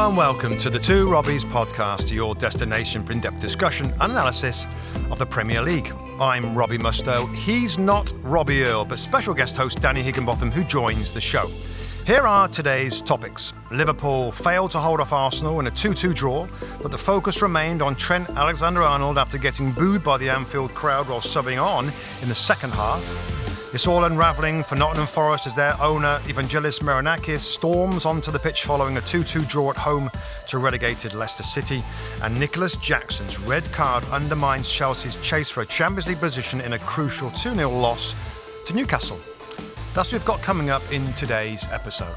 Hello and welcome to the Robbies Podcast, your destination for in-depth discussion and analysis of the Premier League. I'm Robbie Mustoe. He's not Robbie Earle, but special guest host Danny Higginbotham, who joins the show. Here are today's topics. Liverpool failed to hold off Arsenal in a 2-2 draw, but the focus remained on Trent Alexander-Arnold after getting booed by the Anfield crowd while subbing on in the second half. It's all unravelling for Nottingham Forest as their owner, Evangelos Marinakis, storms onto the pitch following a 2-2 draw at home to relegated Leicester City. And Nicholas Jackson's red card undermines Chelsea's chase for a Champions League position in a crucial 2-0 loss to Newcastle. That's what we've got coming up in today's episode.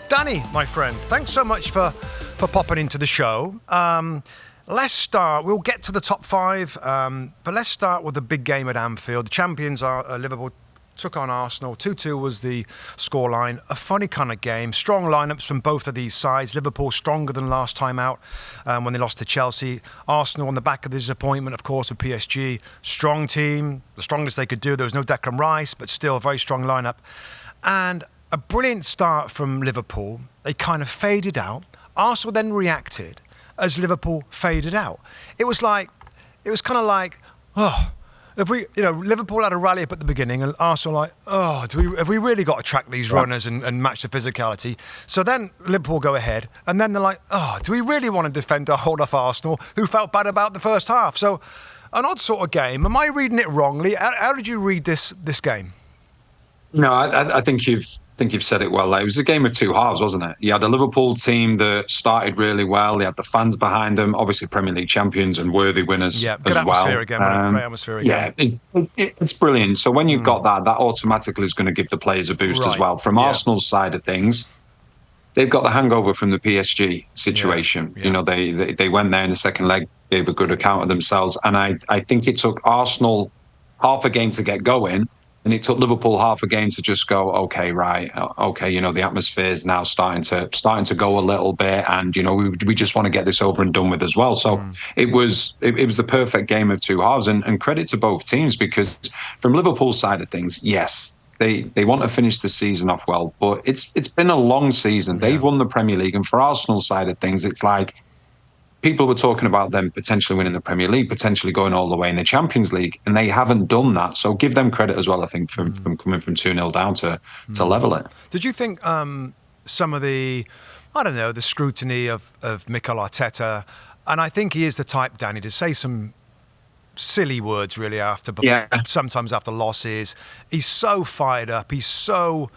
Danny, my friend, thanks so much for popping into the show. Let's start. We'll get to the top five, but let's start with the big game at Anfield. The champions are Liverpool. Took on Arsenal. 2-2 was the scoreline. A funny kind of game. Strong lineups from both of these sides. Liverpool stronger than last time out when they lost to Chelsea. Arsenal on the back of the disappointment, of course, with PSG. Strong team. The strongest they could do. There was no Declan Rice, but still a very strong lineup. And a brilliant start from Liverpool. They kind of faded out. Arsenal then reacted as Liverpool faded out. It was kind of like, if we, Liverpool had a rally up at the beginning, and Arsenal have we really got to track these runners and match the physicality? So then Liverpool go ahead, and then they're like, do we really want to defend or hold off Arsenal, who felt bad about the first half? So an odd sort of game. Am I reading it wrongly? How did you read this game? No, I think you've said it well. It was a game of two halves, wasn't it? You had a Liverpool team that started really well. They had the fans behind them, obviously Premier League champions and worthy winners good as well. Atmosphere again, great atmosphere again. Yeah, it's brilliant. So when you've got that automatically is going to give the players a boost as well. From Arsenal's side of things, they've got the hangover from the PSG situation. Yeah. They went there in the second leg, gave a good account of themselves. And I think it took Arsenal half a game to get going. And it took Liverpool half a game to just go, okay, the atmosphere is now starting to go a little bit, and we just want to get this over and done with as well. So it was the perfect game of two halves, and credit to both teams, because from Liverpool's side of things, yes, they want to finish the season off well, but it's been a long season. Yeah. They've won the Premier League, and for Arsenal's side of things, it's like people were talking about them potentially winning the Premier League, potentially going all the way in the Champions League, and they haven't done that. So give them credit as well, I think, from coming from 2-0 down to level it. Did you think some of the scrutiny of Mikel Arteta, and I think he is the type, Danny, to say some silly words really sometimes after losses. He's so fired up. He's so...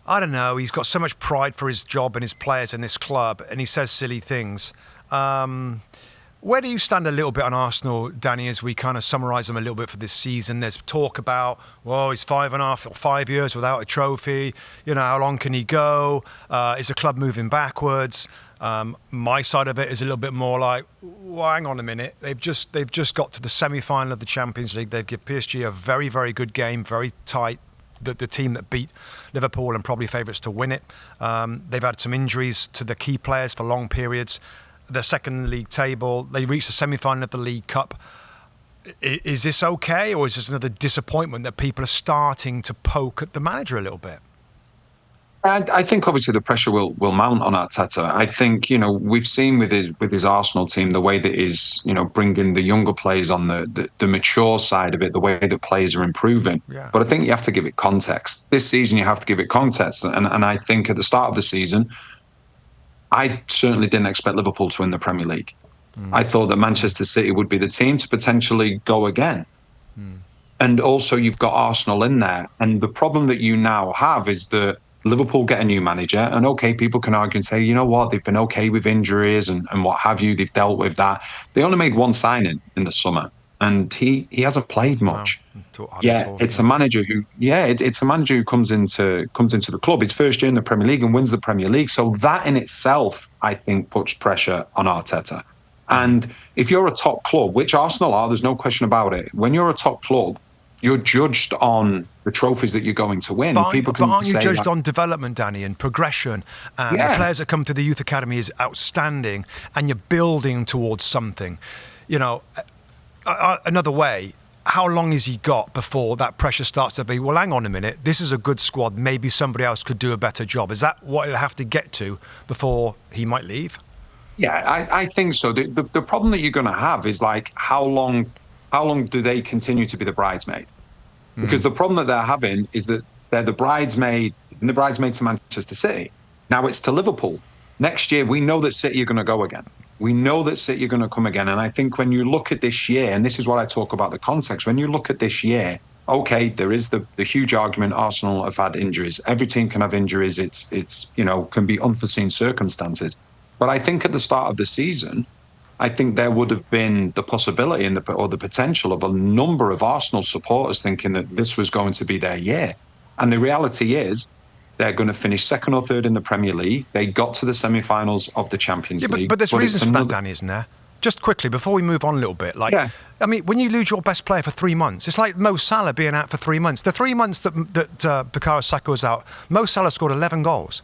he's got so much pride for his job and his players and this club, and he says silly things. Where do you stand a little bit on Arsenal, Danny, as we kind of summarise them a little bit for this season? There's talk about, he's 5 years without a trophy. How long can he go? Is the club moving backwards? My side of it is a little bit more like, hang on a minute. They've just got to the semi-final of the Champions League. They've given PSG a very, very good game, very tight. The team that beat Liverpool and probably favourites to win it. They've had some injuries to the key players for long periods. They're second in the league table. They reached the semi-final of the League Cup. Is this okay, or is this another disappointment that people are starting to poke at the manager a little bit? I think obviously the pressure will mount on Arteta. I think we've seen with his Arsenal team the way that he's bringing the younger players on the mature side of it, the way that players are improving. Yeah. But I think you have to give it context. This season you have to give it context, and I think at the start of the season, I certainly didn't expect Liverpool to win the Premier League. I thought that Manchester City would be the team to potentially go again. And also you've got Arsenal in there. And the problem that you now have is that Liverpool get a new manager, and people can argue and say, you know what, they've been okay with injuries and what have you, they've dealt with that. They only made one signing in the summer, and he hasn't played much. It's a manager who, it's a manager who comes into the club. His first year in the Premier League and wins the Premier League. So that in itself, I think, puts pressure on Arteta. And if you're a top club, which Arsenal are, there's no question about it. When you're a top club, you're judged on the trophies that you're going to win. But aren't you judged on development, Danny, and progression? The players that come to the youth academy is outstanding, and you're building towards something. Another way, how long has he got before that pressure starts to be, well, hang on a minute, this is a good squad, maybe somebody else could do a better job? Is that what it'll have to get to before he might leave? Yeah, I think so. The problem that you're going to have is like how long do they continue to be the bridesmaid? Because the problem that they're having is that they're the bridesmaid to Manchester City. Now it's to Liverpool. Next year, we know that City are going to go again. We know that City are going to come again. And I think when you look at this year, and this is what I talk about the context, when you look at this year, okay, there is the huge argument Arsenal have had injuries. Every team can have injuries. It's can be unforeseen circumstances. But I think at the start of the season, I think there would have been the possibility or the potential of a number of Arsenal supporters thinking that this was going to be their year. And the reality is they're going to finish second or third in the Premier League. They got to the semi-finals of the Champions League. But there's reasons for that, Danny, isn't there? Just quickly, before we move on a little bit, I mean, when you lose your best player for 3 months, it's like Mo Salah being out for 3 months. The 3 months that Bukayo Saka was out, Mo Salah scored 11 goals.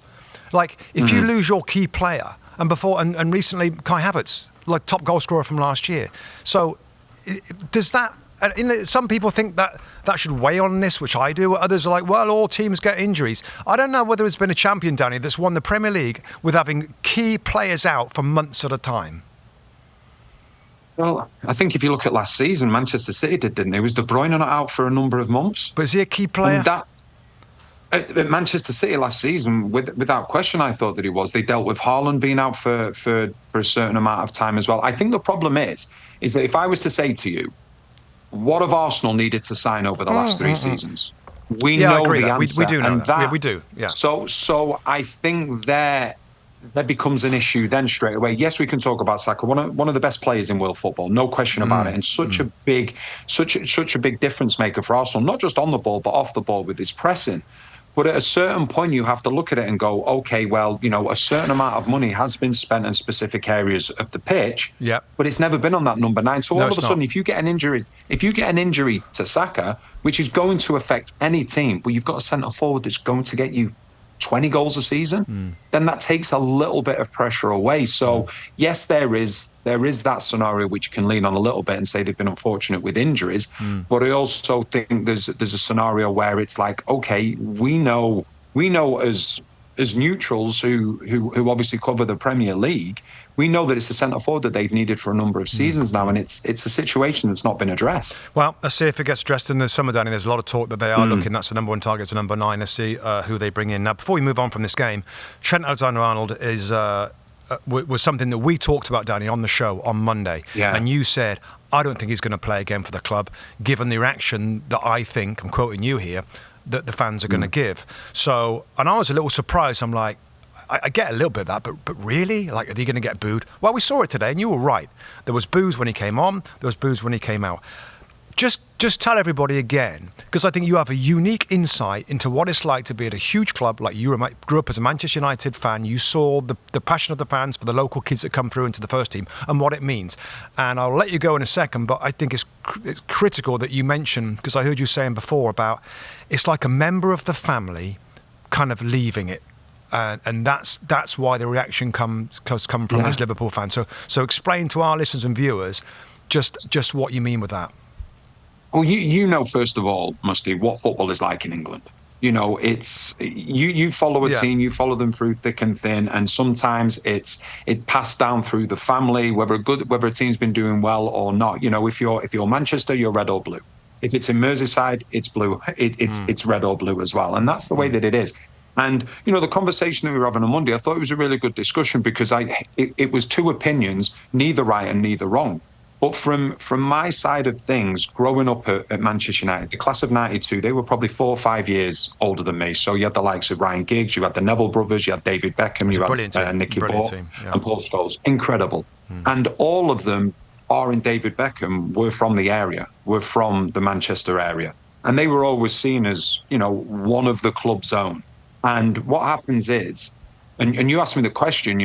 Like, if you lose your key player, and recently Kai Havertz, like top goal scorer from last year. So does that, some people think that should weigh on this, which I do. Others are like, well, all teams get injuries. I don't know whether it's been a champion, Danny, that's won the Premier League with having key players out for months at a time. Well, I think if you look at last season, Manchester City didn't they? Was De Bruyne not out for a number of months? But is he a key player? At Manchester City last season, without question, I thought that he was. They dealt with Haaland being out for a certain amount of time as well. I think the problem is that if I was to say to you, what have Arsenal needed to sign over the last 3 seasons? We know the answer. We do know that. We do, yeah. So I think there becomes an issue then straight away. Yes, we can talk about Saka, one of the best players in world football, no question about it, and such a big difference maker for Arsenal, not just on the ball but off the ball with his pressing. But at a certain point, you have to look at it and go, okay, well, a certain amount of money has been spent in specific areas of the pitch, but it's never been on that number 9. So all of a sudden, if you get an injury to Saka, which is going to affect any team, but you've got a centre forward that's going to get you 20 goals a season, then that takes a little bit of pressure away. So yes, there is that scenario which can lean on a little bit and say they've been unfortunate with injuries. But I also think there's a scenario where it's like, okay, we know as neutrals who obviously cover the Premier League, we know that it's a centre forward that they've needed for a number of seasons now, and it's a situation that's not been addressed. Well, let's see if it gets addressed in the summer, Danny. There's a lot of talk that they are looking. That's the number 1 target to number 9. Let's see who they bring in. Now, before we move on from this game, Trent Alexander-Arnold was something that we talked about, Danny, on the show on Monday. Yeah. And you said, I don't think he's going to play again for the club, given the reaction that I think, I'm quoting you here, that the fans are going to give. So, and I was a little surprised. I'm like, I get a little bit of that, but really? Like, are they going to get booed? Well, we saw it today, and you were right. There was boos when he came on. There was boos when he came out. Just tell everybody again, because I think you have a unique insight into what it's like to be at a huge club. Like, you grew up as a Manchester United fan. You saw the passion of the fans for the local kids that come through into the first team and what it means. And I'll let you go in a second, but I think it's critical that you mention, because I heard you saying before about it's like a member of the family kind of leaving it. And that's why the reaction comes from those Liverpool fans. So explain to our listeners and viewers just what you mean with that. Well, you know, first of all, Musty, what football is like in England. It's you follow a team, you follow them through thick and thin, and sometimes it's passed down through the family, whether a team's been doing well or not. If you're Manchester, you're red or blue. If it's in Merseyside, it's blue. It's red or blue as well, and that's the way that it is. And, the conversation that we were having on Monday, I thought it was a really good discussion because it was 2 opinions, neither right and neither wrong. But from my side of things, growing up at Manchester United, the class of 92, they were probably 4 or 5 years older than me. So you had the likes of Ryan Giggs, you had the Neville brothers, you had David Beckham, you had Nicky Butt and Paul Scholes. Incredible. And all of them, barring David Beckham, were from the area, were from the Manchester area. And they were always seen as, one of the club's own. And what happens is, and you asked me the question,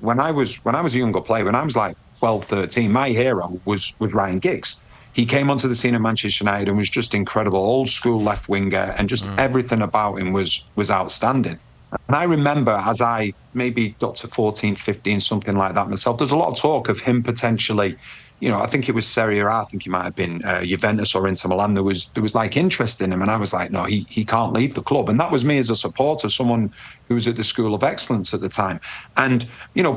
when I was a younger player, when I was like 12, 13, my hero was Ryan Giggs. He came onto the scene at Manchester United and was just incredible, old school left winger, and just everything about him was outstanding. And I remember as I maybe got to 14, 15, something like that myself, there's a lot of talk of him potentially, I think it was Serie A. I think he might have been Juventus or Inter Milan. There was like interest in him, and I was like, no, he can't leave the club. And that was me as a supporter, someone who was at the School of Excellence at the time. And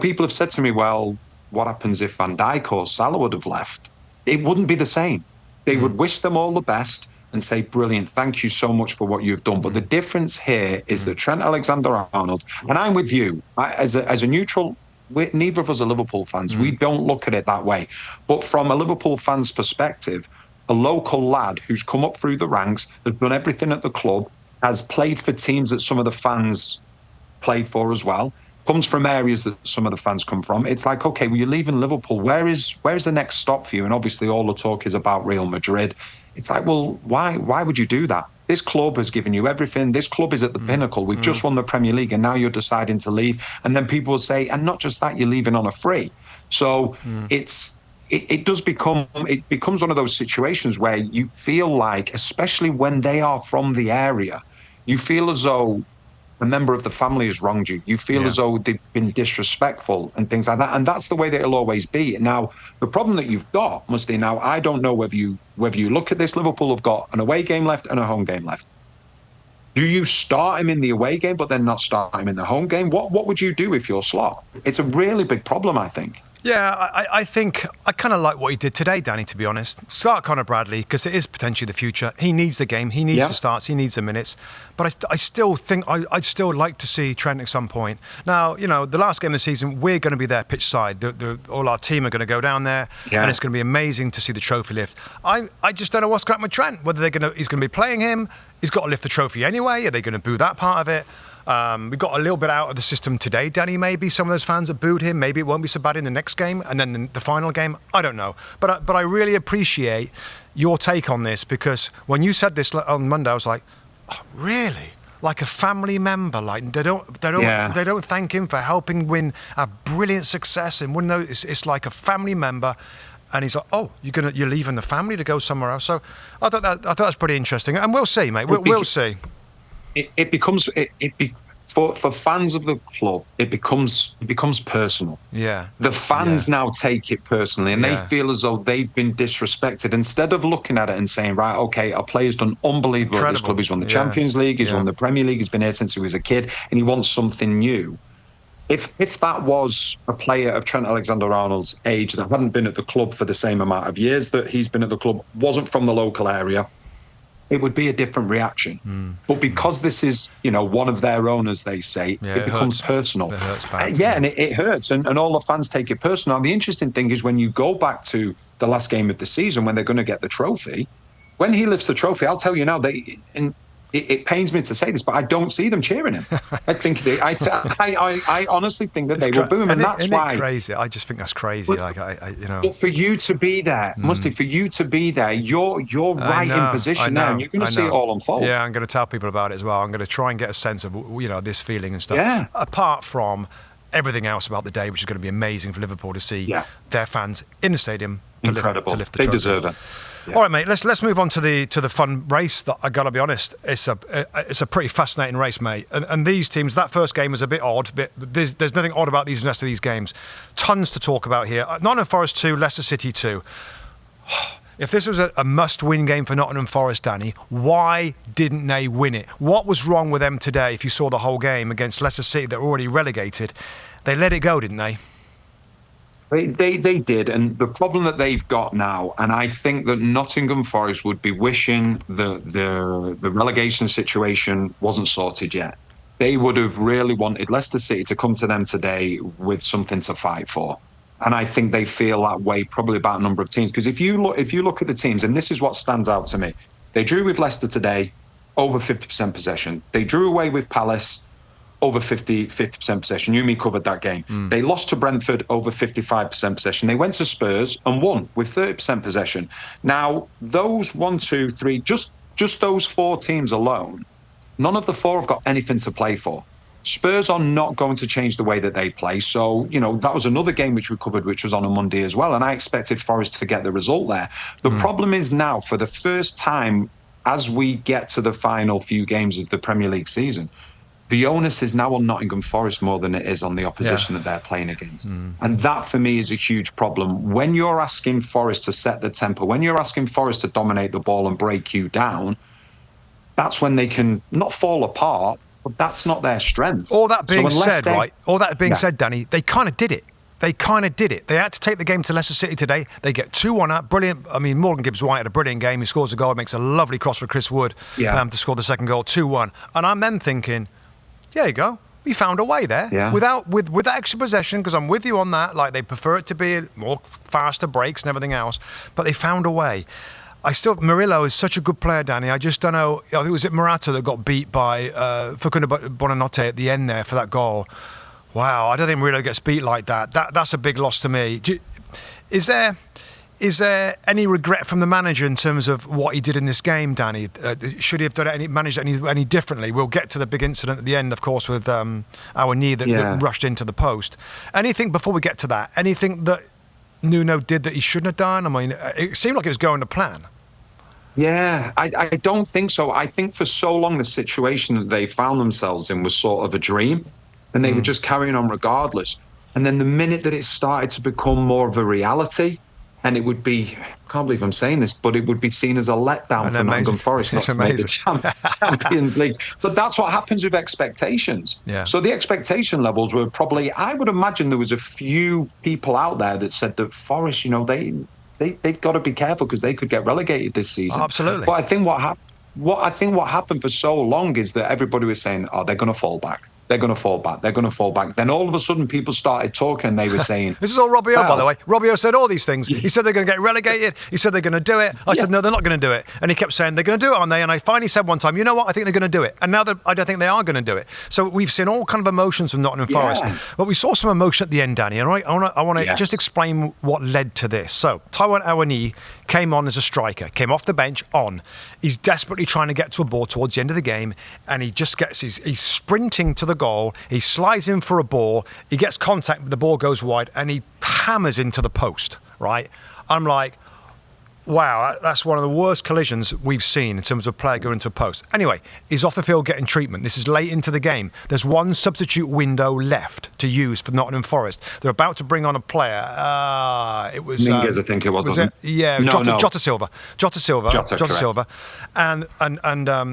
people have said to me, well, what happens if Van Dijk or Salah would have left? It wouldn't be the same. They would wish them all the best and say, brilliant, thank you so much for what you've done. But the difference here is that Trent Alexander-Arnold, and I'm with you, as a neutral, neither of us are Liverpool fans. We don't look at it that way. But from a Liverpool fan's perspective, a local lad who's come up through the ranks, has done everything at the club, has played for teams that some of the fans played for as well, comes from areas that some of the fans come from. It's like, okay, well, you're leaving Liverpool. Where's the next stop for you? And obviously all the talk is about Real Madrid. It's like, well, why would you do that? This club has given you everything. This club is at the pinnacle. We've just won the Premier League, and now you're deciding to leave. And then people will say, and not just that, you're leaving on a free. So it becomes one of those situations where you feel like, especially when they are from the area, you feel as though a member of the family has wronged you. You feel as though they've been disrespectful and things like that. And that's the way that it'll always be. Now, the problem that you've got, Musty, now, I don't know whether you look at this, Liverpool have got an away game left and a home game left. Do you start him in the away game, but then not start him in the home game? What would you do if you're Slot? It's a really big problem, I think. Yeah, I think I kind of like what he did today, Danny, to be honest. Start Conor Bradley, because it is potentially the future. He needs the game. He needs the starts. He needs the minutes. But I still think I'd still like to see Trent at some point. Now, the last game of the season, we're going to be there pitch side. All our team are going to go down there, and it's going to be amazing to see the trophy lift. I just don't know what's going to happen with Trent, whether he's going to be playing him. He's got to lift the trophy anyway. Are they going to boo that part of it? We got a little bit out of the system today, Danny, maybe. Some of those fans that booed him. Maybe it won't be so bad in the next game and then the final game. I don't know. But I really appreciate your take on this, because when you said this on Monday, I was like, oh, really? Like a family member? Like they don't thank him for helping win a brilliant success and win those. It's like a family member. And he's like, oh, you're leaving the family to go somewhere else. So I thought that was pretty interesting. And we'll see, mate. We'll see. It becomes for fans of the club, it becomes personal. Yeah. The fans now take it personally, and they feel as though they've been disrespected. Instead of looking at it and saying, right, okay, our player's done unbelievable at this club. He's won the Champions League, he's won the Premier League, he's been here since he was a kid, and he wants something new. If that was a player of Trent Alexander-Arnold's age that hadn't been at the club for the same amount of years that he's been at the club, wasn't from the local area, it would be a different reaction. But because this is, one of their own, as they say, it becomes personal. It hurts bad. And it hurts. And all the fans take it personal. And the interesting thing is when you go back to the last game of the season, when they're going to get the trophy, when he lifts the trophy, I'll tell you now, it pains me to say this, but I don't see them cheering him. I honestly think that they will boo him, and that's why. Isn't it crazy? I just think that's crazy. But for you to be there, Musty, for you to be there, you're right in position now, and you're going to see it all unfold. Yeah, I'm going to tell people about it as well. I'm going to try and get a sense of this feeling and stuff. Yeah. Apart from everything else about the day, which is going to be amazing for Liverpool to see their fans in the stadium to lift the trophy. They deserve it. Yeah. All right, mate. Let's move on to the fun race. That I gotta be honest, it's a pretty fascinating race, mate. And these teams, that first game was a bit odd. But there's nothing odd about the rest of these games. Tons to talk about here. Nottingham Forest 2, Leicester City 2. If this was a must-win game for Nottingham Forest, Danny, why didn't they win it? What was wrong with them today? If you saw the whole game against Leicester City, they're already relegated. They let it go, didn't they? They did, and the problem that they've got now, and I think that Nottingham Forest would be wishing the relegation situation wasn't sorted yet. They would have really wanted Leicester City to come to them today with something to fight for. And I think they feel that way probably about a number of teams. Because if you look at the teams, and this is what stands out to me, they drew with Leicester today, over 50% possession. They drew away with Palace, over 50% possession. Yumi covered that game. They lost to Brentford, over 55% possession. They went to Spurs and won with 30% possession. Now, those 1, 2, 3, just those four teams alone, none of the four have got anything to play for. Spurs are not going to change the way that they play. So, that was another game which we covered, which was on a Monday as well. And I expected Forest to get the result there. The problem is now, for the first time, as we get to the final few games of the Premier League season, the onus is now on Nottingham Forest more than it is on the opposition that they're playing against. And that, for me, is a huge problem. When you're asking Forest to set the tempo, when you're asking Forest to dominate the ball and break you down, that's when they can not fall apart, but that's not their strength. All that being said, right? All that being said, Danny, they kind of did it. They had to take the game to Leicester City today. They get 2-1 up. Brilliant. I mean, Morgan Gibbs-White had a brilliant game. He scores a goal, makes a lovely cross for Chris Wood to score the second goal, 2-1. And I'm then thinking, there you go. We found a way there with that extra possession, because I'm with you on that. Like, they prefer it to be more faster breaks and everything else, but they found a way. Murillo is such a good player, Danny. I just don't know. I think it was Morata that got beat by Facundo Buonanotte at the end there for that goal. Wow, I don't think Murillo gets beat like that. That's a big loss to me. Is there any regret from the manager in terms of what he did in this game, Danny? Should he have managed any differently? We'll get to the big incident at the end, of course, with our knee that rushed into the post. Anything before we get to that? Anything that Nuno did that he shouldn't have done? I mean, it seemed like it was going to plan. Yeah, I don't think so. I think for so long the situation that they found themselves in was sort of a dream, and they were just carrying on regardless. And then the minute that it started to become more of a reality, and it would be, I can't believe I'm saying this, but it would be seen as a letdown for Nottingham Forest not to make the Champions League. But that's what happens with expectations. Yeah. So the expectation levels were probably, I would imagine there was a few people out there that said that Forest, they've got to be careful because they could get relegated this season. Oh, absolutely. But I think what happened for so long is that everybody was saying, they're going to fall back. They're going to fall back. They're going to fall back. Then all of a sudden, people started talking and they were saying... This is all Robbie O, by the way. Robbie O said all these things. He said they're going to get relegated. He said they're going to do it. I said, no, they're not going to do it. And he kept saying, they're going to do it, aren't they? And I finally said one time, you know what? I think they're going to do it. And now I don't think they are going to do it. So we've seen all kind of emotions from Nottingham Forest. But we saw some emotion at the end, Danny. And I want to just explain what led to this. So Taiwan Awoniyi came on as a striker, came off the bench on. He's desperately trying to get to a ball towards the end of the game, and he just he's sprinting to the goal. He slides in for a ball. He gets contact, but the ball goes wide, and he hammers into the post, right? I'm like, wow, that's one of the worst collisions we've seen in terms of a player going to a post. Anyway, he's off the field getting treatment. This is late into the game. There's one substitute window left to use for Nottingham Forest. They're about to bring on a player. It was Minguez, I think it was. Yeah, Jota Silva. Jota Silva. And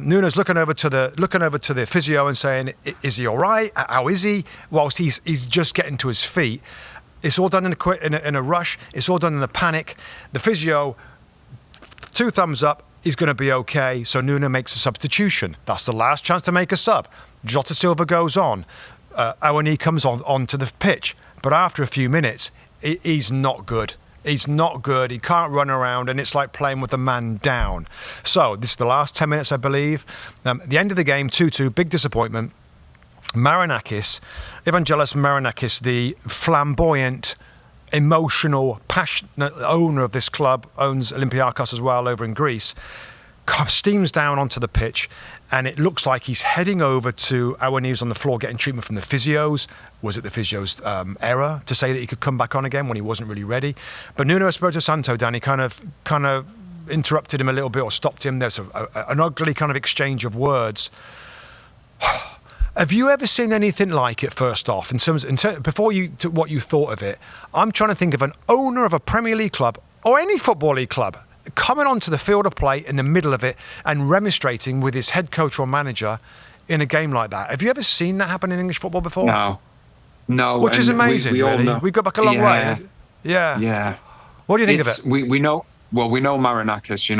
Nuno's looking over to the physio and saying, "Is he all right? How is he?" Whilst he's just getting to his feet. It's all done in a rush. It's all done in a panic. The physio, 2 thumbs up, he's going to be okay. So Nuno makes a substitution. That's the last chance to make a sub. Jota Silva goes on. Awoniyi comes onto the pitch. But after a few minutes, he's not good. He's not good. He can't run around, and it's like playing with a man down. So this is the last 10 minutes, I believe. At the end of the game, 2-2, big disappointment. Evangelos Marinakis, the flamboyant, emotional, passionate owner of this club, owns Olympiakos as well over in Greece, steams down onto the pitch, and it looks like he's heading over to Awoniyi on the floor getting treatment from the physios. Was it the physio's error to say that he could come back on again when he wasn't really ready? But Nuno Espirito Santo, Danny, kind of interrupted him a little bit or stopped him. There's an ugly kind of exchange of words. Have you ever seen anything like it, first off, before what you thought of it? I'm trying to think of an owner of a Premier League club or any Football League club coming onto the field of play in the middle of it and remonstrating with his head coach or manager in a game like that. Have you ever seen that happen in English football before? No. Which is amazing, really. We go back a long way. Yeah. What do you think of it? We know... Well, we know Marinakis,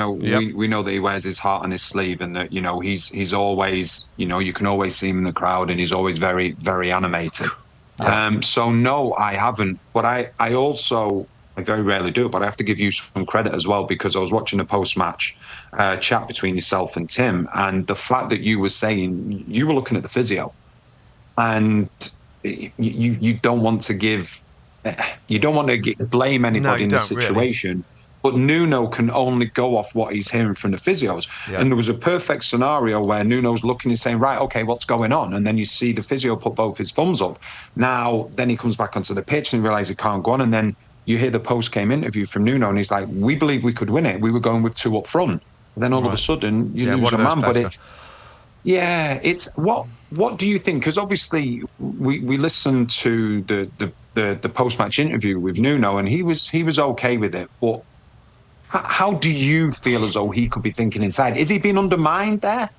we know that he wears his heart on his sleeve, and that, he's always, you can always see him in the crowd, and he's always very, very animated. Yeah. So no, I haven't. But I very rarely do, but I have to give you some credit as well, because I was watching a post-match chat between yourself and Tim, and the fact that you were saying, you were looking at the physio, and you don't want to blame anybody in this situation. Really. But Nuno can only go off what he's hearing from the physios. Yeah. And there was a perfect scenario where Nuno's looking and saying, right, okay, what's going on? And then you see the physio put both his thumbs up. Now, then he comes back onto the pitch and realises he can't go on. And then you hear the post-game interview from Nuno, and he's like, we believe we could win it. We were going with 2 up front. And then all of a sudden, you lose a man. But Yeah, it's what do you think? Because obviously we listened to the post match interview with Nuno, and he was okay with it. But how do you feel as though he could be thinking inside? Is he being undermined there?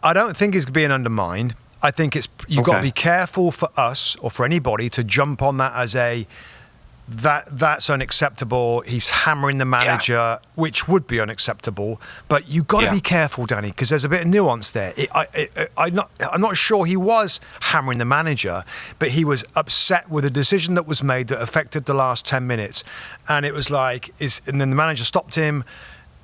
I don't think he's being undermined. I think you've got to be careful for us or for anybody to jump on that as that's unacceptable. He's hammering the manager, which would be unacceptable. But you've got to be careful, Danny, because there's a bit of nuance there. I'm not sure he was hammering the manager, but he was upset with a decision that was made that affected the last 10 minutes. And it was like, and then the manager stopped him.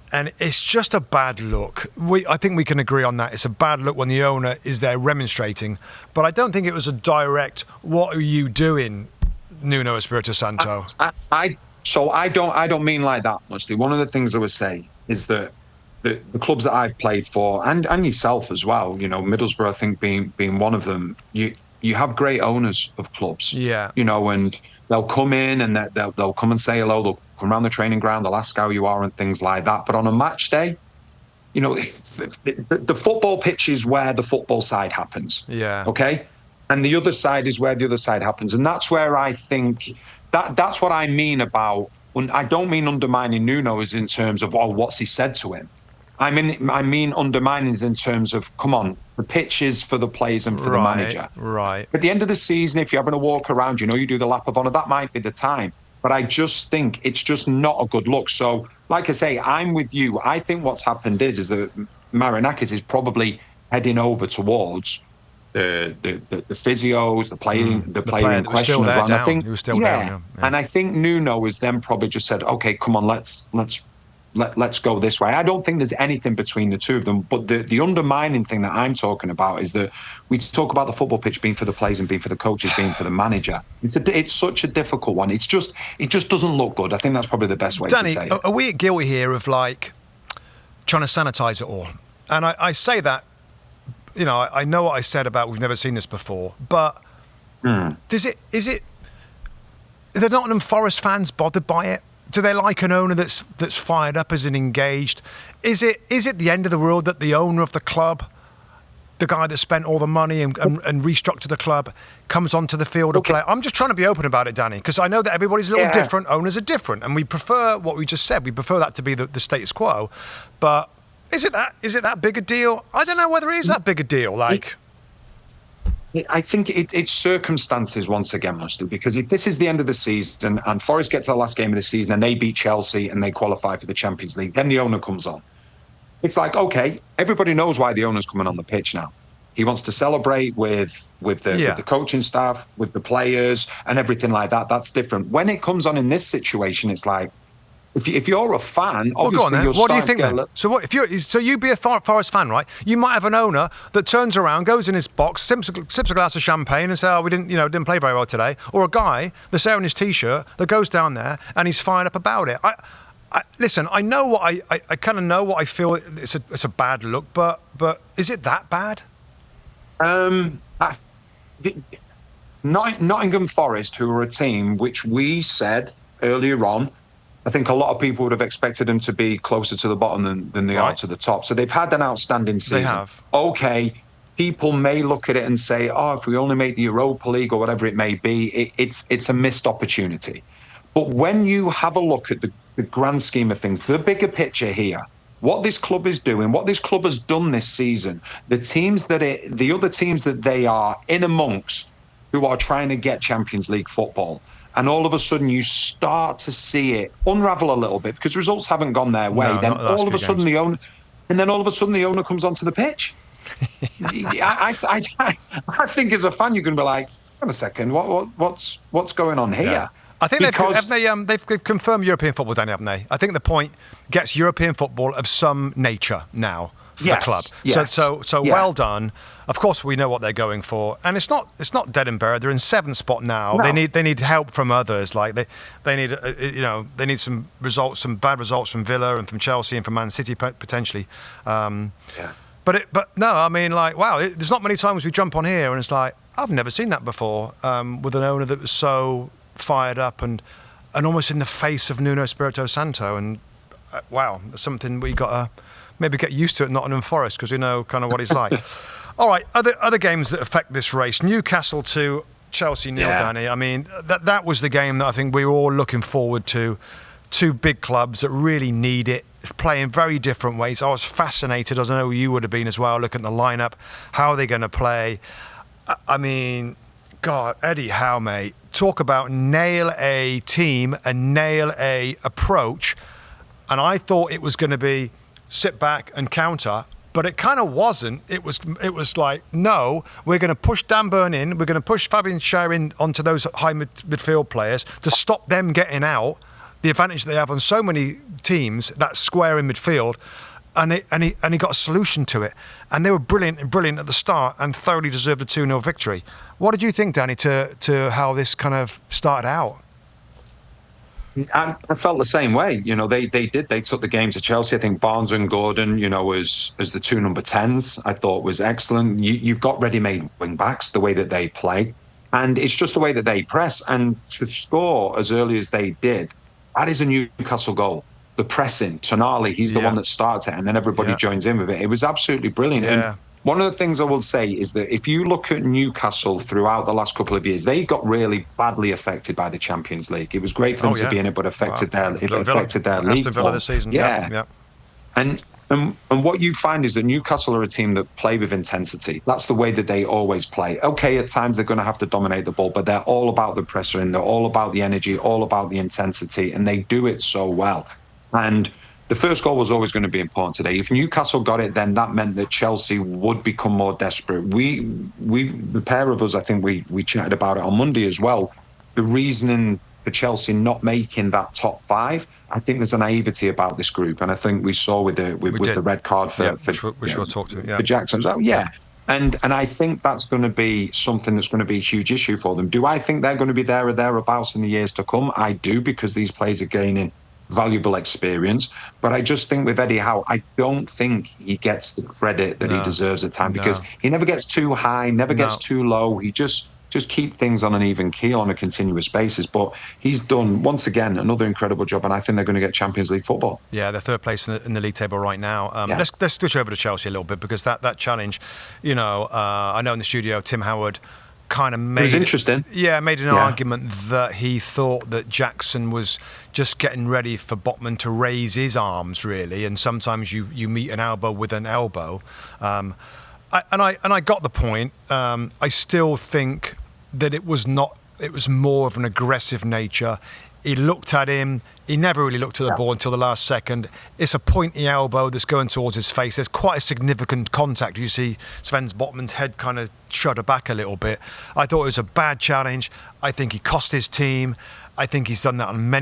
And it's just a bad look. I think we can agree on that. It's a bad look when the owner is there remonstrating. But I don't think it was a direct, what are you doing, Nuno Espirito Santo? I don't mean like that, mostly. One of the things I would say is that the clubs that I've played for, and yourself as well, Middlesbrough, I think being one of them, you have great owners of clubs. Yeah. And they'll come in and they'll come and say hello, they'll come around the training ground, they'll ask how you are and things like that. But on a match day, the football pitch is where the football side happens. Yeah. Okay? And the other side is where the other side happens. And that's where I think that's what I mean about, I don't mean undermining Nuno as in terms of, what's he said to him? I mean undermining is in terms of, come on, the pitch is for the players and for the manager. Right. At the end of the season, if you're having a walk around, you do the lap of honour, that might be the time. But I just think it's just not a good look. So, like I say, I'm with you. I think what's happened is that Marinakis is probably heading over towards the physios, the player in question as well. And I think he was still down. Yeah. And I think Nuno has then probably just said, okay, come on, let's go this way. I don't think there's anything between the two of them. But the undermining thing that I'm talking about is that we talk about the football pitch being for the players and being for the coaches, being for the manager. It's such a difficult one. It just doesn't look good. I think that's probably the best way Danny, to say it. Are we guilty here of trying to sanitize it all? And I say that, I know what I said about we've never seen this before, but are the Nottingham Forest fans bothered by it? Do they like an owner that's fired up, isn't engaged? Is it the end of the world that the owner of the club, the guy that spent all the money and restructured the club, comes onto the field to play? I'm just trying to be open about it, Danny, because I know that everybody's a little different. Owners are different, and we prefer what we just said. We prefer that to be the status quo. But is it that big a deal? I don't know whether it is that big a deal. I think it's circumstances once again, mostly, because if this is the end of the season and Forest get to the last game of the season and they beat Chelsea and they qualify for the Champions League, then the owner comes on. It's like, okay, everybody knows why the owner's coming on the pitch now. He wants to celebrate with the coaching staff, with the players and everything like that. That's different. When it comes on in this situation, it's like, if you're a fan, obviously you're what do you think then? So you'd be a Forest fan, right? You might have an owner that turns around, goes in his box, sips a glass of champagne and says, we didn't play very well today. Or a guy that's there in his T-shirt that goes down there and he's fired up about it. Listen, I know what I kind of know what I feel. It's a bad look, but is it that bad? Nottingham Forest, who are a team which we said earlier on, I think a lot of people would have expected them to be closer to the bottom than they are to the top. So they've had an outstanding season. They have. Okay, people may look at it and say, if we only make the Europa League or whatever it may be, it's a missed opportunity. But when you have a look at the grand scheme of things, the bigger picture here, what this club is doing, what this club has done this season, the other teams that they are in amongst who are trying to get Champions League football, and all of a sudden you start to see it unravel a little bit because results haven't gone their way. No, then all of a sudden the owner comes onto the pitch. I think as a fan you're going to be like, hang on a second, what's going on here? Yeah. I think they've confirmed European football, Danny, haven't they? I think the point gets European football of some nature now for the club. Yes. So well done. Of course, we know what they're going for, and it's not dead and buried. They're in 7th spot now. No. They need help from others. Like they need some results, some bad results from Villa and from Chelsea and from Man City potentially. But no, I mean, wow. There's not many times we jump on here and it's like, I've never seen that before with an owner that was so fired up and almost in the face of Nuno Espirito Santo. And wow, that's something we got to maybe get used to it, Nottingham Forest, because we know kind of what he's like. All right, other games that affect this race. Newcastle 2, Chelsea 0, Danny. I mean, that was the game that I think we were all looking forward to. Two big clubs that really need it, play in very different ways. I was fascinated, as I know you would have been as well, looking at the lineup, how are they going to play. I mean, God, Eddie Howe, mate, talk about nail a team and nail a approach. And I thought it was going to be sit back and counter, but it kind of wasn't. It was like, no, we're going to push Dan Burn in, we're going to push Fabian Schär in onto those high midfield players to stop them getting out. The advantage they have on so many teams, that square in midfield, and he got a solution to it. And they were brilliant at the start and thoroughly deserved a 2-0 victory. What did you think, Danny, to how this kind of started out? I felt the same way. You know, they took the game to Chelsea. I think Barnes and Gordon, you know, as the two number 10s, I thought was excellent. You've got ready-made wing backs, the way that they play. And it's just the way that they press. And to score as early as they did, that is a Newcastle goal. The pressing, Tonali, he's the one that starts it, and then everybody joins in with it. It was absolutely brilliant. Yeah. And one of the things I will say is that if you look at Newcastle throughout the last couple of years, they got really badly affected by the Champions League. It was great for them to be in it, but affected their league Aston Villa this season. Yeah. And what you find is that Newcastle are a team that play with intensity. That's the way that they always play. Okay, at times they're going to have to dominate the ball, but they're all about the pressure and they're all about the energy, all about the intensity, and they do it so well. And the first goal was always going to be important today. If Newcastle got it, then that meant that Chelsea would become more desperate. The pair of us, I think we chatted about it on Monday as well. The reasoning for Chelsea not making that top 5, I think there's a naivety about this group, and I think we saw with the red card for which we'll talk to for Jackson. So, And I think that's going to be something that's going to be a huge issue for them. Do I think they're going to be there or thereabouts in the years to come? I do, because these players are gaining valuable experience. But I just think with Eddie Howe, I don't think he gets the credit that he deserves at time, because he never gets too high, never gets too low. He just keep things on an even keel on a continuous basis. But he's done, once again, another incredible job, and I think they're going to get Champions League football. Yeah, they're third place in the league table right now. Let's switch over to Chelsea a little bit, because that challenge, you know, I know in the studio, Tim Howard kind of made... It was interesting. Made an argument that he thought that Jackson was just getting ready for Botman to raise his arms, really, and sometimes you meet an elbow with an elbow. I got the point. I still think that it was more of an aggressive nature. He looked at him. He never really looked at the ball until the last second. It's a pointy elbow that's going towards his face. There's quite a significant contact. You see Sven Botman's head kind of shudder back a little bit. I thought it was a bad challenge. I think he cost his team. I think he's done that on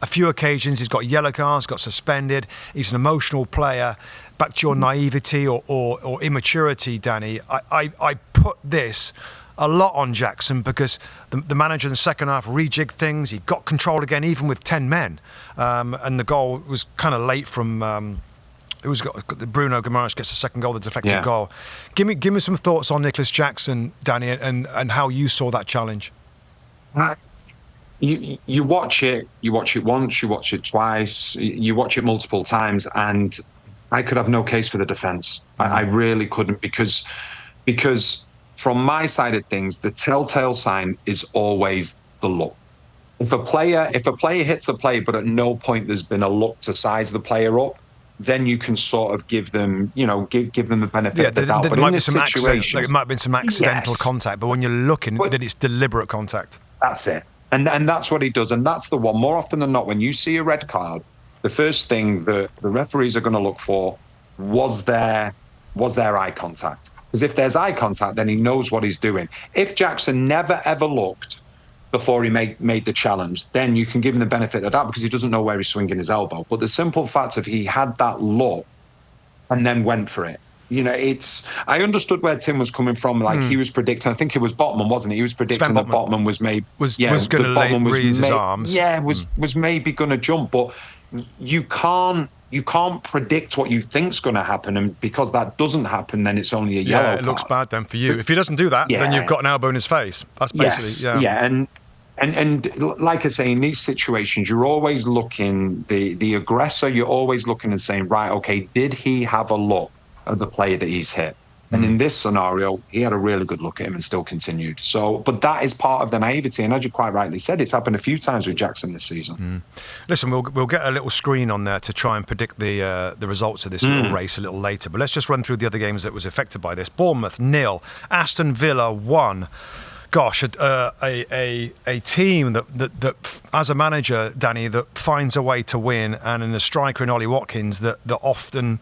a few occasions. He's got yellow cards, got suspended. He's an emotional player. Back to your naivety or immaturity, Danny, I put this a lot on Jackson, because the manager in the second half rejigged things. He got control again, even with 10 men. And the goal was kind of late from... Bruno Guimaraes gets the second goal, the deflected goal. Give me some thoughts on Nicholas Jackson, Danny, and how you saw that challenge. You watch it once, you watch it twice, you watch it multiple times, and I could have no case for the defence. I really couldn't, because from my side of things, the telltale sign is always the look. If a player hits a play, but at no point there's been a look to size the player up, then you can sort of give them the benefit of the doubt. But in this situation, there might have been some accidental contact, but when you're looking, then it's deliberate contact. That's it. And that's what he does. And that's the one. More often than not, when you see a red card, the first thing that the referees are going to look for was their eye contact. Because if there's eye contact, then he knows what he's doing. If Jackson never, ever looked before he made the challenge, then you can give him the benefit of the doubt, because he doesn't know where he's swinging his elbow. But the simple fact of he had that look and then went for it. You know, I understood where Tim was coming from. Like he was predicting, I think it was Botman, wasn't he? He was predicting that Botman was going to raise his arms. Yeah, was maybe going to jump. But you can't predict what you think's going to happen, and because that doesn't happen, then it's only a yellow card. It looks bad then for you. If he doesn't do that, then you've got an elbow in his face. That's basically And like I say, in these situations, you're always looking, the aggressor, you're always looking and saying, right, okay, did he have a look at the player that he's hit? And in this scenario, he had a really good look at him and still continued. So, but that is part of the naivety. And as you quite rightly said, it's happened a few times with Jackson this season. Listen, we'll get a little screen on there to try and predict the results of this little race a little later. But let's just run through the other games that was affected by this. Bournemouth 0, Aston Villa 1. Gosh, a team that as a manager, Danny, that finds a way to win, and in a striker in Ollie Watkins that often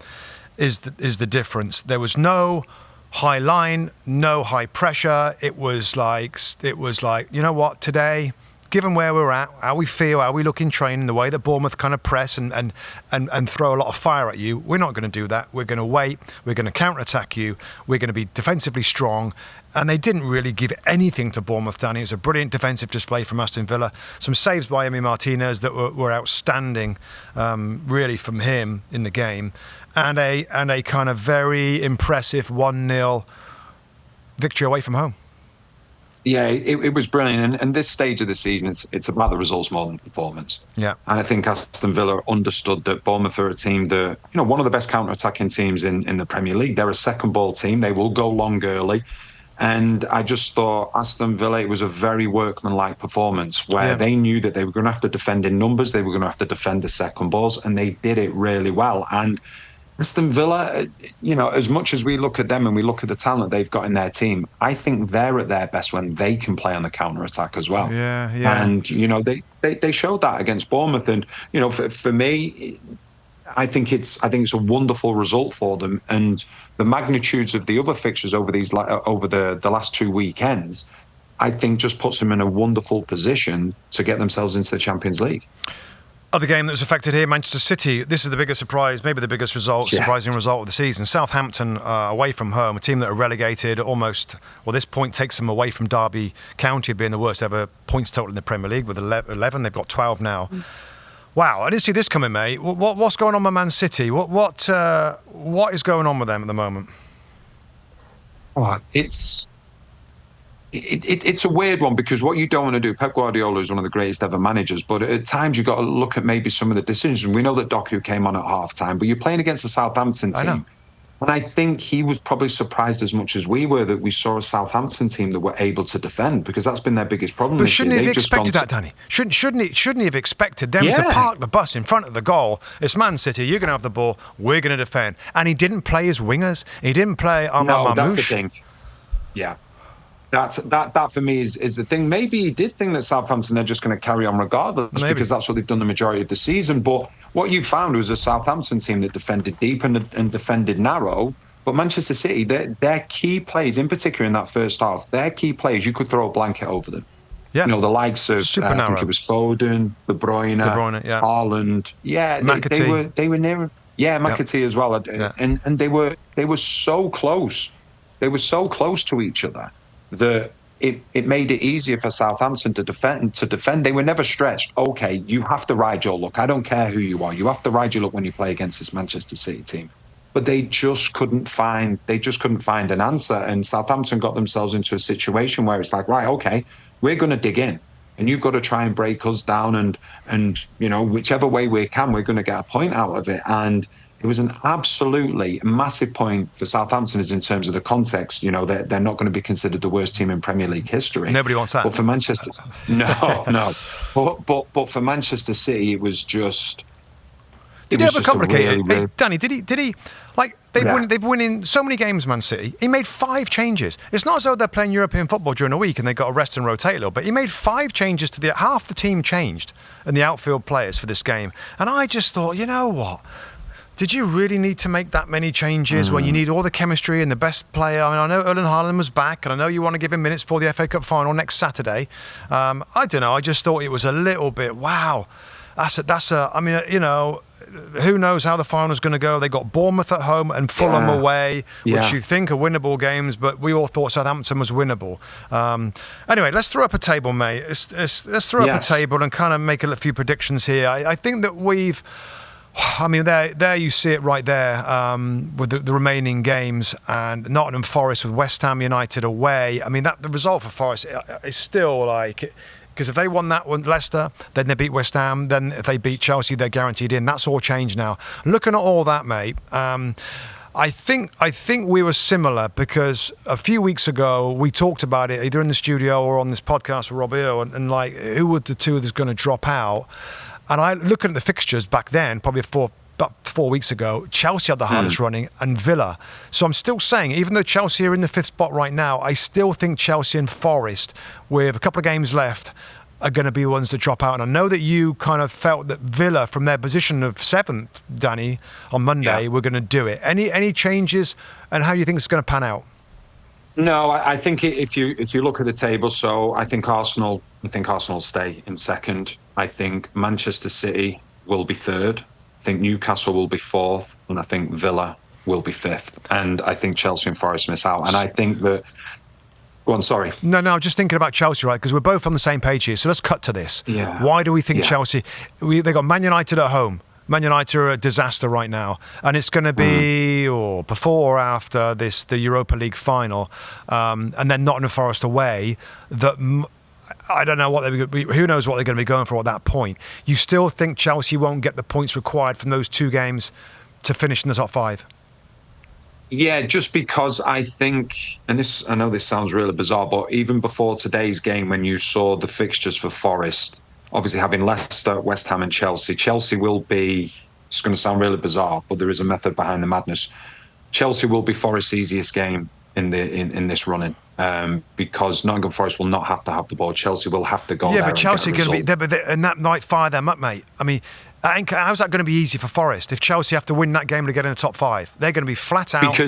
is the difference. There was no high line, no high pressure. It was like, you know what, today, given where we're at, how we feel, how we look in training, the way that Bournemouth kind of press and throw a lot of fire at you, we're not going to do that. We're going to wait. We're going to counter-attack you. We're going to be defensively strong. And they didn't really give anything to Bournemouth, Danny. It was a brilliant defensive display from Aston Villa. Some saves by Emi Martinez that were outstanding, really, from him in the game. And a kind of very impressive 1-0 victory away from home. Yeah, it was brilliant. And this stage of the season, it's about the results more than performance. Yeah. And I think Aston Villa understood that Bournemouth are a team that, one of the best counter-attacking teams in the Premier League. They're a second ball team. They will go long early. And I just thought Aston Villa, it was a very workmanlike performance where they knew that they were going to have to defend in numbers. They were going to have to defend the second balls, and they did it really well. And Aston Villa, as much as we look at them and we look at the talent they've got in their team, I think they're at their best when they can play on the counter-attack as well. Yeah. And, they showed that against Bournemouth. And, for me, I think it's a wonderful result for them, and the magnitudes of the other fixtures over the last 2 weekends, I think just puts them in a wonderful position to get themselves into the Champions League. Other game that was affected here, Manchester City. This is the biggest surprise, maybe the biggest surprising result of the season. Southampton away from home, a team that are relegated almost. Well, this point takes them away from Derby County being the worst ever points total in the Premier League with 11. They've got 12 now. Wow, I didn't see this coming, mate. What's going on with Man City? What is going on with them at the moment? Oh, it's a weird one, because what you don't want to do, Pep Guardiola is one of the greatest ever managers, but at times you've got to look at maybe some of the decisions. We know that Doku came on at half-time, but you're playing against a Southampton team. I know. And I think he was probably surprised as much as we were that we saw a Southampton team that were able to defend, because that's been their biggest problem. But shouldn't he have expected that, Danny? Shouldn't he have expected them to park the bus in front of the goal? It's Man City. You're going to have the ball. We're going to defend. And he didn't play his wingers. He didn't play Ahmad Mamouche. That's the thing. Yeah. That for me is the thing. Maybe he did think that Southampton, they're just going to carry on regardless, because that's what they've done the majority of the season. But what you found was a Southampton team that defended deep and defended narrow. But Manchester City, their key plays, in particular in that first half, their key plays, you could throw a blanket over them. Yeah. The likes of, I think it was Foden, De Bruyne, Haaland. Yeah, they were near. Yeah, McAtee as well. And they were so close. They were so close to each other that it made it easier for Southampton to defend. They were never stretched. Okay, you have to ride your luck. I don't care who you are. You have to ride your luck when you play against this Manchester City team. But they just couldn't find an answer. And Southampton got themselves into a situation where it's like, right, okay, we're going to dig in, and you've got to try and break us down, and whichever way we can, we're going to get a point out of it. And it was an absolutely massive point for Southampton in terms of the context. They're not going to be considered the worst team in Premier League history. Nobody wants that. But for Manchester, no. But for Manchester City, it was just. Did he have a complicated? Hey, Danny, did he? Like they've winning so many games, Man City. He made 5 changes. It's not as though they're playing European football during a week and they got to rest and rotate a little. But he made 5 changes to half the team changed and the outfield players for this game. And I just thought, you know what? Did you really need to make that many changes when you need all the chemistry and the best player? I mean, I know Erling Haaland was back, and I know you want to give him minutes for the FA Cup final next Saturday. I don't know. I just thought it was a little bit, wow. I mean, who knows how the final's going to go? They got Bournemouth at home and Fulham away, which you think are winnable games, but we all thought Southampton was winnable. Anyway, let's throw up a table, mate. Let's throw up a table and kind of make a few predictions here. I think that there you see it right there with the remaining games, and Nottingham Forest with West Ham United away. I mean, the result for Forest is still like Because if they won that one, Leicester, then they beat West Ham. Then if they beat Chelsea, they're guaranteed in. That's all changed now. Looking at all that, mate, I think we were similar because a few weeks ago we talked about it either in the studio or on this podcast with Robbie Earl, and like who were the two that's going to drop out. And I looking at the fixtures back then, probably about 4 weeks ago, Chelsea had the hardest running and Villa. So I'm still saying, even though Chelsea are in the 5th spot right now, I still think Chelsea and Forest, with a couple of games left, are going to be the ones that drop out. And I know that you kind of felt that Villa, from their position of 7th, Danny, on Monday, were going to do it. Any changes and how you think it's going to pan out? No, I think if you look at the table, so I think Arsenal stay in 2nd. I think Manchester City will be 3rd. I think Newcastle will be 4th, and I think Villa will be 5th. And I think Chelsea and Forest miss out. And I think that... Go on, sorry. No, I'm just thinking about Chelsea, right? Because we're both on the same page here. So let's cut to this. Yeah. Why do we think Chelsea... They got Man United at home. Man United are a disaster right now. And it's going to be before or after the Europa League Final. And then Nottingham Forest away. I don't know what who knows what they're going to be going for at that point. You still think Chelsea won't get the points required from those 2 games to finish in the top 5? Yeah, just because I think, and I know this sounds really bizarre, but even before today's game, when you saw the fixtures for Forest, obviously having Leicester, West Ham and Chelsea will be, it's going to sound really bizarre, but there is a method behind the madness. Chelsea will be Forest's easiest game in this running. Because Nottingham Forest will not have to have the ball. Chelsea will have to go there. Yeah, but Chelsea are going to be, and that might fire them up, mate. I mean, how's that going to be easy for Forest if Chelsea have to win that game to get in the top 5? They're going to be flat out.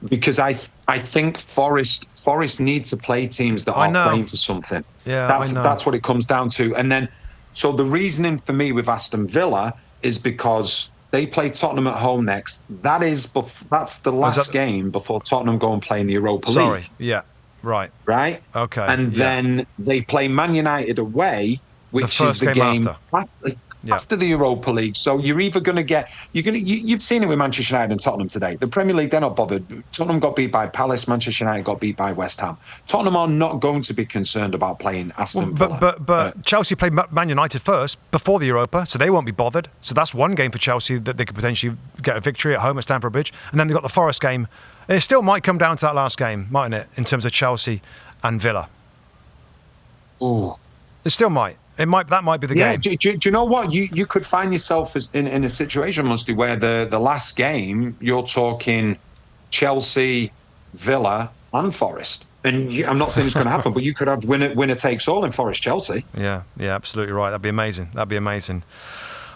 Because I think Forest need to play teams that are playing for something. Yeah, that's what it comes down to. And then, so the reasoning for me with Aston Villa is because they play Tottenham at home next. That's the last game before Tottenham go and play in the Europa League. Yeah, right. Right? Okay. And then they play Man United away, which is the game after the Europa League. So you're either going to get... You've seen it with Manchester United and Tottenham today. The Premier League, they're not bothered. Tottenham got beat by Palace. Manchester United got beat by West Ham. Tottenham are not going to be concerned about playing Aston Villa. But Chelsea played Man United first before the Europa, so they won't be bothered. So that's one game for Chelsea that they could potentially get a victory at home at Stamford Bridge. And then they've got the Forest game. And it still might come down to that last game, mightn't it, in terms of Chelsea and Villa? Oh, it still might. That might be the game. Do you know what? You could find yourself in a situation, Musty, where the last game, you're talking Chelsea, Villa and Forest. And I'm not saying it's going to happen, but you could have winner takes all in Forest Chelsea. Yeah, absolutely right. That'd be amazing.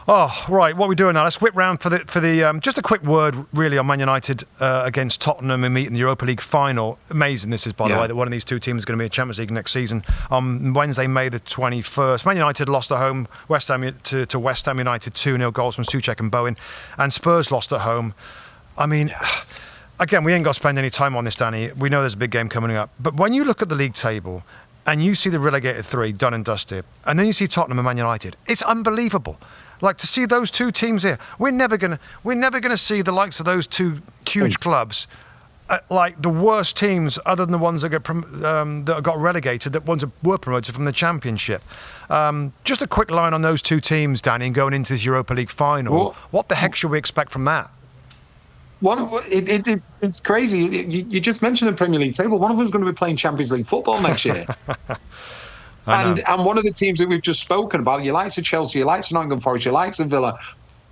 Oh, right. What are we doing now? Let's whip round for the just a quick word, really, on Man United against Tottenham and meeting the Europa League Final. Amazing this is, by the way, that one of these two teams is going to be in Champions League next season. On Wednesday, May the 21st, Man United lost at home to West Ham United 2-0 goals from Souček and Bowen, and Spurs lost at home. I mean, again, we ain't got to spend any time on this, Danny. We know there's a big game coming up. But when you look at the league table and you see the relegated 3 done and dusted, and then you see Tottenham and Man United, it's unbelievable. Like, to see those two teams here, we're never gonna see the likes of those two huge clubs, like the worst teams, other than the ones that got relegated, that ones that were promoted from the Championship. Just a quick line on those two teams, Danny, and going into this Europa League final. What the heck should we expect from that? It's crazy. You just mentioned the Premier League table. One of them is going to be playing Champions League football next year. And one of the teams that we've just spoken about, your likes of Chelsea, your likes of Nottingham Forest, your likes of Villa,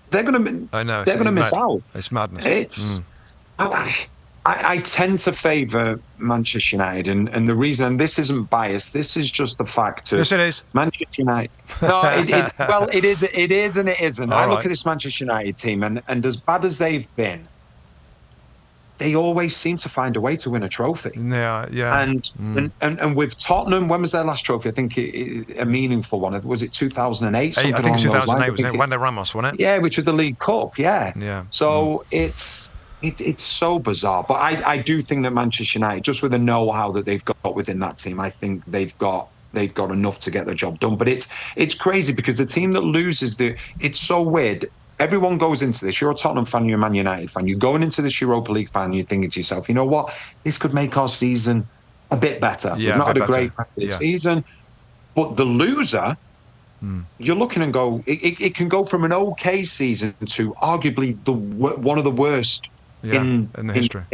they're going to miss out. It's madness. I tend to favour Manchester United, and the reason, this isn't biased, this is just the fact of... Yes, it is. Manchester United. No, it is and it isn't. I look at this Manchester United team, and as bad as they've been, they always seem to find a way to win a trophy. Yeah. And with Tottenham, when was their last trophy? I think a meaningful one. Was it 2008? I think it was 2008, wasn't it? When they Ramos, wasn't it? Yeah, which was the League Cup, yeah. So Mm. it's so bizarre. But I do think that Manchester United, just with the know-how that they've got within that team, I think they've got enough to get the job done. But it's crazy because the team that loses, it's so weird. Everyone goes into this. You're a Tottenham fan, you're a Man United fan. You're going into this Europa League final, you're thinking to yourself, you know what? This could make our season a bit better. We've not had a great season. But the loser, you're looking and go, it can go from an okay season to arguably one of the worst in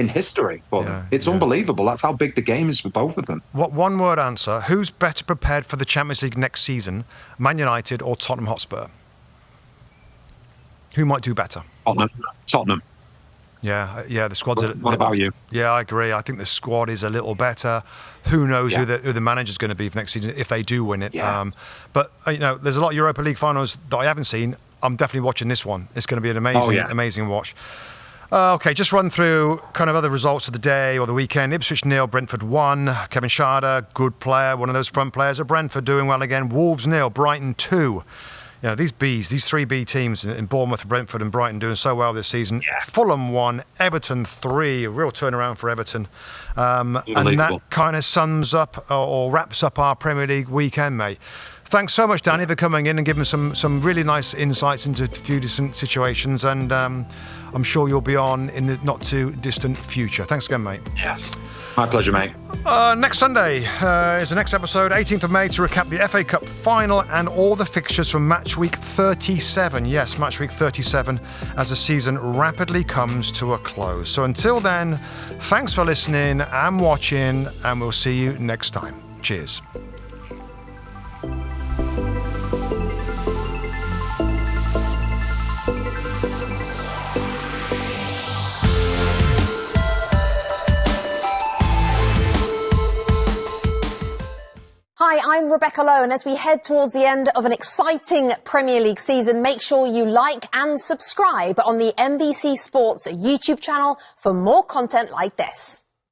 history for them. It's unbelievable. That's how big the game is for both of them. What one word answer? Who's better prepared for the Champions League next season, Man United or Tottenham Hotspur? Who might do better? Tottenham. Yeah, the squad's. What about you? Yeah, I agree. I think the squad is a little better. Who knows who the manager's going to be for next season if they do win it? Yeah. But there's a lot of Europa League finals that I haven't seen. I'm definitely watching this one. It's going to be an amazing watch. Okay, just run through kind of other results of the day or the weekend. Ipswich 0, Brentford 1. Kevin Schade, good player, one of those front players at Brentford, doing well again. Wolves 0, Brighton 2. These three B teams in Bournemouth, Brentford and Brighton doing so well this season. Yeah. Fulham 1, Everton 3, a real turnaround for Everton. And that kind of sums up or wraps up our Premier League weekend, mate. Thanks so much, Danny, for coming in and giving some really nice insights into a few different situations. And I'm sure you'll be on in the not too distant future. Thanks again, mate. Yes. My pleasure, mate. Next Sunday is the next episode, 18th of May, to recap the FA Cup final and all the fixtures from match week 37. Yes, match week 37, as the season rapidly comes to a close. So until then, thanks for listening and watching, and we'll see you next time. Cheers. Hi, I'm Rebecca Lowe, and as we head towards the end of an exciting Premier League season, make sure you like and subscribe on the NBC Sports YouTube channel for more content like this.